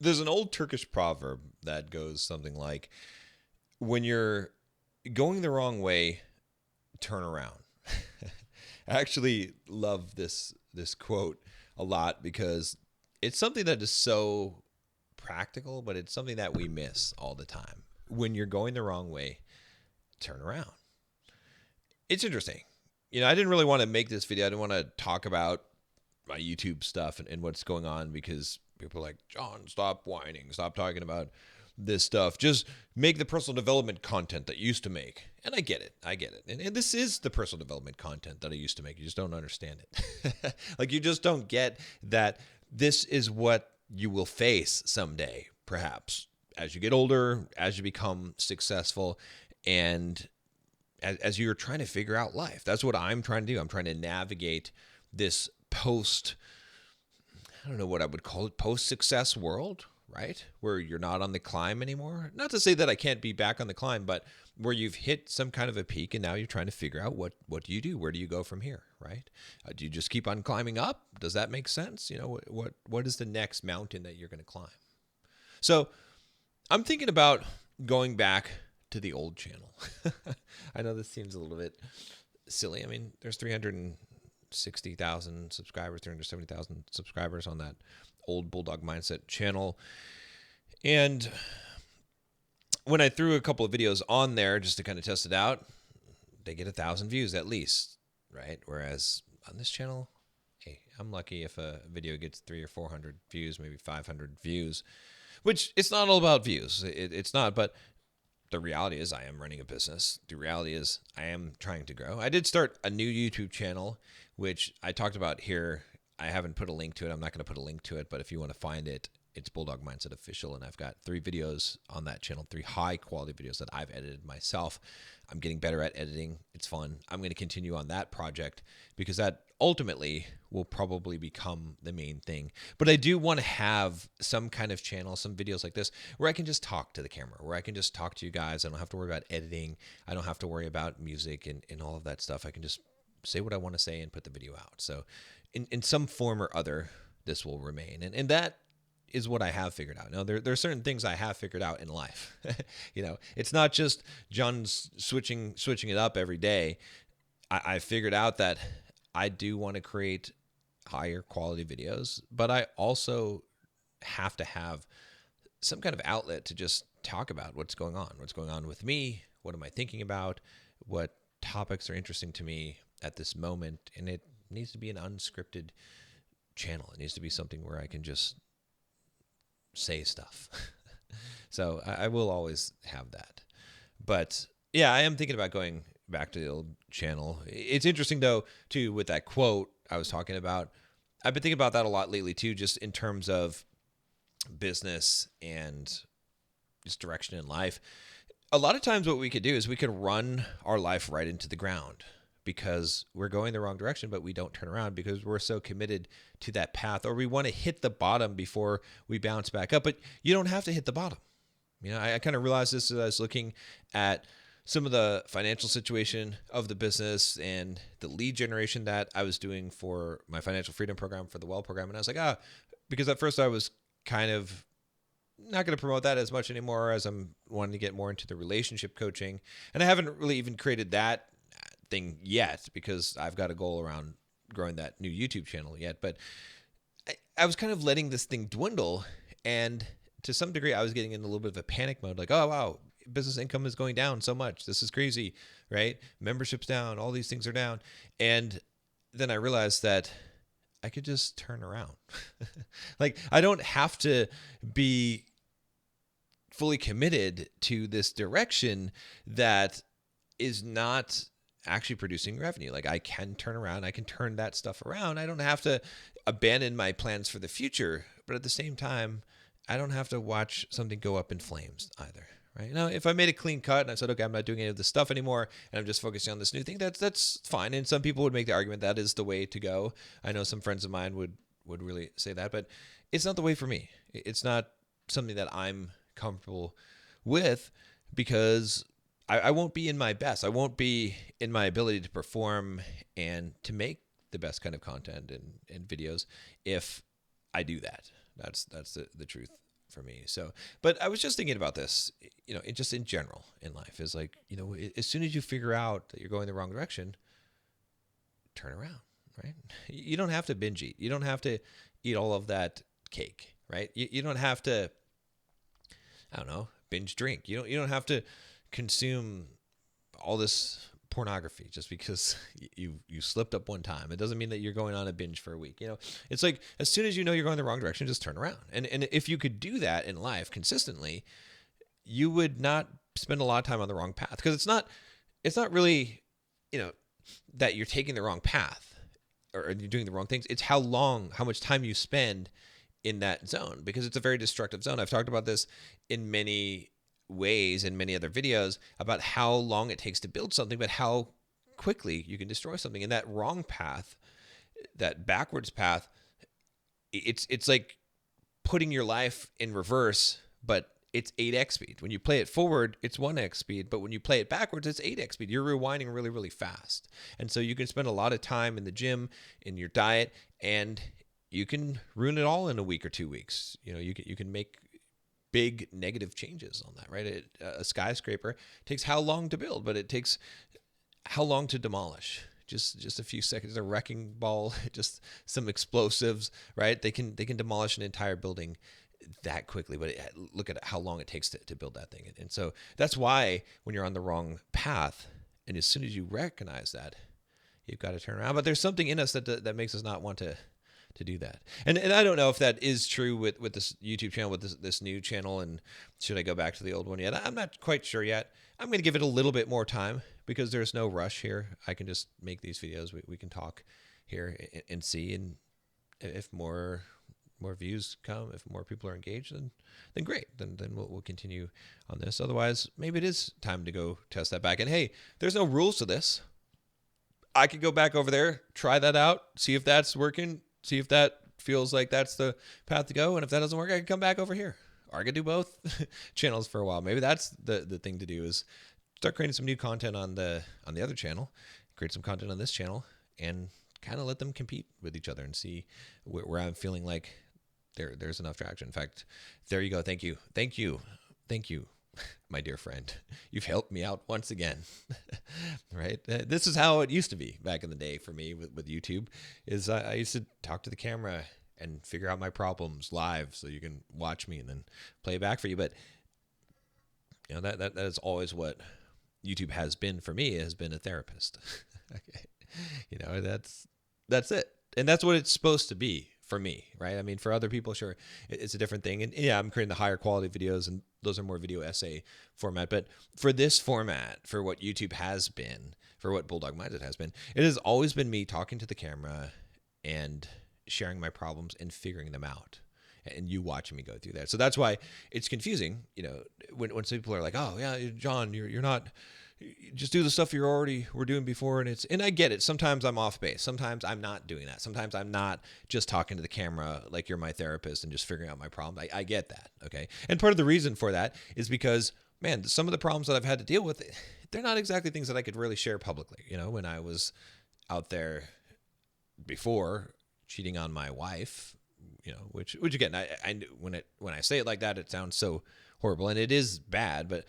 There's an old Turkish proverb that goes something like, when you're going the wrong way, turn around. I actually love this quote a lot because it's something that is so practical, but it's something that we miss all the time. When you're going the wrong way, turn around. It's interesting. I didn't really want to make this video. I didn't want to talk about my YouTube stuff and what's going on because people are like, John, stop whining. Stop talking about this stuff. Just make the personal development content that you used to make. And I get it. And this is the personal development content that I used to make. You just don't understand it. Like, you just don't get that this is what you will face someday, perhaps, as you get older, as you become successful, and as you're trying to figure out life. That's what I'm trying to do. I'm trying to navigate this I don't know what I would call it, post-success world, right? Where you're not on the climb anymore. Not to say that I can't be back on the climb, but where you've hit some kind of a peak and now you're trying to figure out what do you do? Where do you go from here, right? Do you just keep on climbing up? Does that make sense? What is the next mountain that you're going to climb? So I'm thinking about going back to the old channel. I know this seems a little bit silly. I mean, there's 360,000 subscribers, 370,000 subscribers on that old Bulldog Mindset channel. And when I threw a couple of videos on there just to kind of test it out, they get 1,000 views at least, right? Whereas on this channel, hey, I'm lucky if a video gets 300 or 400 views, maybe 500 views, which it's not all about views. It's not, but the reality is I am running a business. The reality is I am trying to grow. I did start a new YouTube channel, which I talked about here. I haven't put a link to it. I'm not going to put a link to it, but if you want to find it, it's Bulldog Mindset Official, and I've got 3 videos on that channel, 3 high-quality videos that I've edited myself. I'm getting better at editing. It's fun. I'm going to continue on that project because that ultimately will probably become the main thing. But I do want to have some kind of channel, some videos like this, where I can just talk to the camera, where I can just talk to you guys. I don't have to worry about editing. I don't have to worry about music and all of that stuff. I can just say what I want to say and put the video out. So in some form or other, this will remain. And that is what I have figured out. Now, there are certain things I have figured out in life. It's not just John's switching it up every day. I figured out that I do want to create higher quality videos, but I also have to have some kind of outlet to just talk about what's going on with me. What am I thinking about? What topics are interesting to me at this moment? And it needs to be an unscripted channel. It needs to be something where I can just say stuff. So I will always have that. But yeah, I am thinking about going back to the old channel. It's interesting though, too, with that quote I was talking about. I've been thinking about that a lot lately too, just in terms of business and just direction in life. A lot of times what we could do is we could run our life right into the ground because we're going the wrong direction, but we don't turn around because we're so committed to that path, or we want to hit the bottom before we bounce back up. But you don't have to hit the bottom. I kind of realized this as I was looking at some of the financial situation of the business and the lead generation that I was doing for my financial freedom program, for the Well program. And I was like, because at first I was kind of not going to promote that as much anymore as I'm wanting to get more into the relationship coaching. And I haven't really even created that thing yet because I've got a goal around growing that new YouTube channel yet. But I was kind of letting this thing dwindle. And to some degree, I was getting in a little bit of a panic mode. Like, oh, wow, business income is going down so much. This is crazy, right? Membership's down. All these things are down. And then I realized that I could just turn around. Like, I don't have to be fully committed to this direction that is not actually producing revenue. Like, I can turn around. I can turn that stuff around. I don't have to abandon my plans for the future. But at the same time, I don't have to watch something go up in flames either. Right now, if I made a clean cut and I said, okay, I'm not doing any of this stuff anymore, and I'm just focusing on this new thing, that's fine. And some people would make the argument that is the way to go. I know some friends of mine would really say that, but it's not the way for me. It's not something that I'm comfortable with because I won't be in my best. I won't be in my ability to perform and to make the best kind of content and videos if I do that. That's the truth for me. So, but I was just thinking about this, just in general in life is like, as soon as you figure out that you're going the wrong direction, turn around, right? You don't have to binge eat. You don't have to eat all of that cake, right? You don't have to, I don't know, binge drink. You don't have to consume all this pornography just because you slipped up one time. It doesn't mean that you're going on a binge for a week. It's like as soon as you know you're going the wrong direction, just turn around. And if you could do that in life consistently, you would not spend a lot of time on the wrong path, because it's not really, that you're taking the wrong path or you're doing the wrong things. It's how much time you spend in that zone, because it's a very destructive zone. I've talked about this in many ways in many other videos about how long it takes to build something, but how quickly you can destroy something. And that wrong path, that backwards path, it's like putting your life in reverse, but it's 8x speed. When you play it forward, it's 1x speed, but when you play it backwards, it's 8x speed. You're rewinding really, really fast. And so you can spend a lot of time in the gym, in your diet, and you can ruin it all in a week or 2 weeks. You can make big negative changes on that, right? A skyscraper takes how long to build, but it takes how long to demolish? Just a few seconds. A wrecking ball, just some explosives, right? They can demolish an entire building that quickly, but look at how long it takes to build that thing. And so that's why when you're on the wrong path, and as soon as you recognize that, you've got to turn around. But there's something in us that makes us not want to do that. And I don't know if that is true with this YouTube channel, with this new channel, and should I go back to the old one yet? I'm not quite sure yet. I'm going to give it a little bit more time, because there's no rush here. I can just make these videos. We can talk here and see, and if more views come, if more people are engaged, then great. Then we'll continue on this. Otherwise, maybe it is time to go test that back. And hey, there's no rules to this. I could go back over there, try that out, see if that's working, see if that feels like that's the path to go. And if that doesn't work, I can come back over here. Or I could do both channels for a while. Maybe that's the thing to do, is start creating some new content on the other channel, create some content on this channel, and kind of let them compete with each other and see where I'm feeling like there's enough traction. In fact, there you go. Thank you, my dear friend. You've helped me out once again, right? This is how it used to be back in the day for me with YouTube, is I used to talk to the camera and figure out my problems live so you can watch me and then play it back for you. But that is always what YouTube has been for me, has been a therapist. Okay. That's it. And that's what it's supposed to be for me, right? I mean, for other people, sure, it's a different thing. And yeah, I'm creating the higher quality videos, and those are more video essay format. But for this format, for what YouTube has been, for what Bulldog Mindset has been, it has always been me talking to the camera and sharing my problems and figuring them out, and you watching me go through that. So that's why it's confusing, when some people are like, "Oh yeah, John, you're not, just do the stuff you were doing before," and I get it. Sometimes I'm off base. Sometimes I'm not doing that. Sometimes I'm not just talking to the camera like you're my therapist and just figuring out my problem. I get that, okay? And part of the reason for that is because, man, some of the problems that I've had to deal with, they're not exactly things that I could really share publicly. When I was out there before cheating on my wife, which again, I when I say it like that, it sounds so horrible, and it is bad, but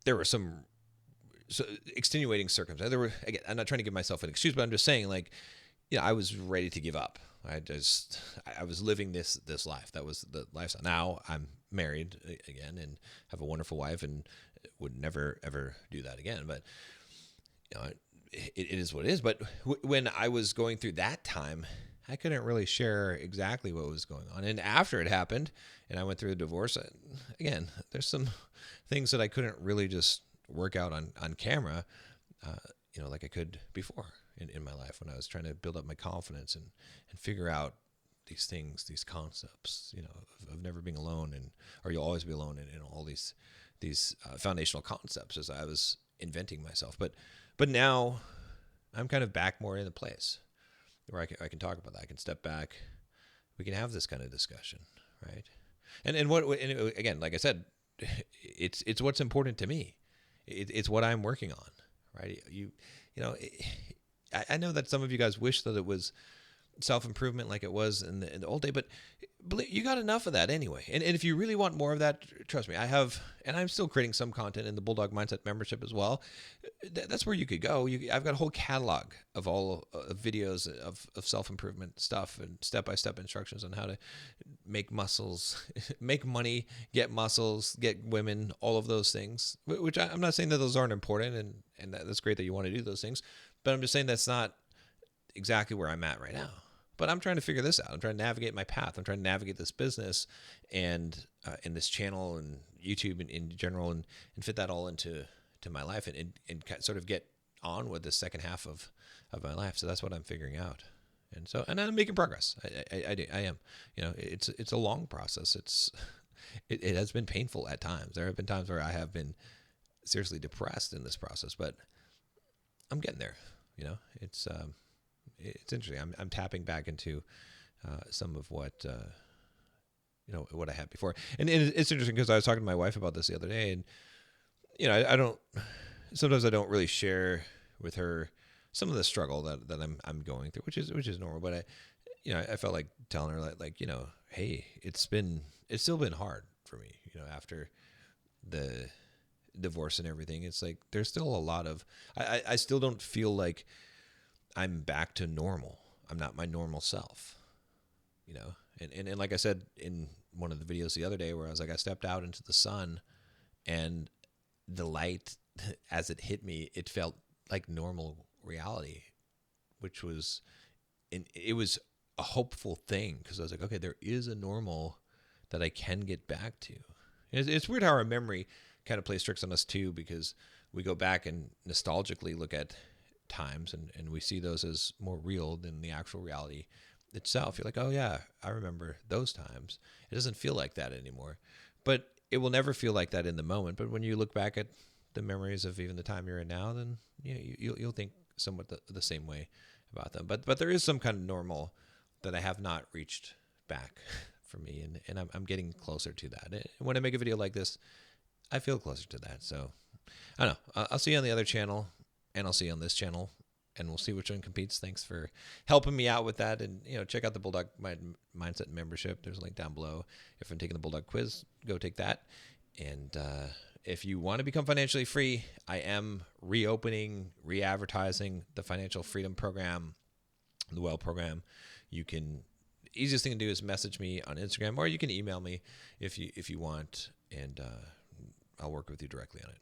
there were some extenuating circumstances. There were, again, I'm not trying to give myself an excuse, but I'm just saying, like, I was ready to give up. I was living this life. That was the lifestyle. Now I'm married again and have a wonderful wife, and would never ever do that again. But it is what it is. But when I was going through that time, I couldn't really share exactly what was going on. And after it happened, and I went through a divorce, again, there's some things that I couldn't really just work out on camera, like I could before in my life, when I was trying to build up my confidence and figure out these things, these concepts, of never being alone, or you'll always be alone, and all these foundational concepts as I was inventing myself. But now I'm kind of back more in the place where I can talk about that. I can step back. We can have this kind of discussion, right? And again, like I said, it's what's important to me. It's what I'm working on, right? I know that some of you guys wish that it was self-improvement like it was in the old day, but you got enough of that anyway. And if you really want more of that, trust me, I have, and I'm still creating some content in the Bulldog Mindset membership as well. That's where you could go. I've got a whole catalog of all videos of self-improvement stuff and step-by-step instructions on how to make muscles, make money, get muscles, get women, all of those things, which I'm not saying that those aren't important, and that's great that you want to do those things, but I'm just saying that's not exactly where I'm at right now. But I'm trying to figure this out. I'm trying to navigate my path. I'm trying to navigate this business and in this channel and YouTube in general, and fit that all into my life and sort of get on with the second half of my life. So that's what I'm figuring out. And I'm making progress. I am. It's a long process. It has been painful at times. There have been times where I have been seriously depressed in this process, but I'm getting there. It's interesting. I'm tapping back into some of what what I had before, and it's interesting because I was talking to my wife about this the other day, and I don't. Sometimes I don't really share with her some of the struggle that I'm going through, which is normal. But I felt like telling her hey, it's still been hard for me, after the divorce and everything. It's like there's still a lot of I still don't feel like I'm back to normal. I'm not my normal self, and like I said in one of the videos the other day, where I was like, I stepped out into the sun and the light, as it hit me, it felt like normal reality, which was, it was a hopeful thing, because I was like, okay, there is a normal that I can get back to. It's weird how our memory kind of plays tricks on us too, because we go back and nostalgically look at times and we see those as more real than the actual reality itself. You're like, oh yeah, I remember those times. It doesn't feel like that anymore, but it will never feel like that in the moment. But when you look back at the memories of even the time you're in now, then you'll think somewhat the same way about them. But there is some kind of normal that I have not reached back for me, and I'm getting closer to that. And when I make a video like this, I feel closer to that. So I don't know. I'll see you on the other channel, and I'll see you on this channel, and we'll see which one competes. Thanks for helping me out with that. And check out the Bulldog Mindset membership. There's a link down below. If I'm taking the Bulldog quiz, go take that. And if you want to become financially free, I am re-advertising the Financial Freedom Program, the WELL program. Easiest thing to do is message me on Instagram, or you can email me if you want, and I'll work with you directly on it.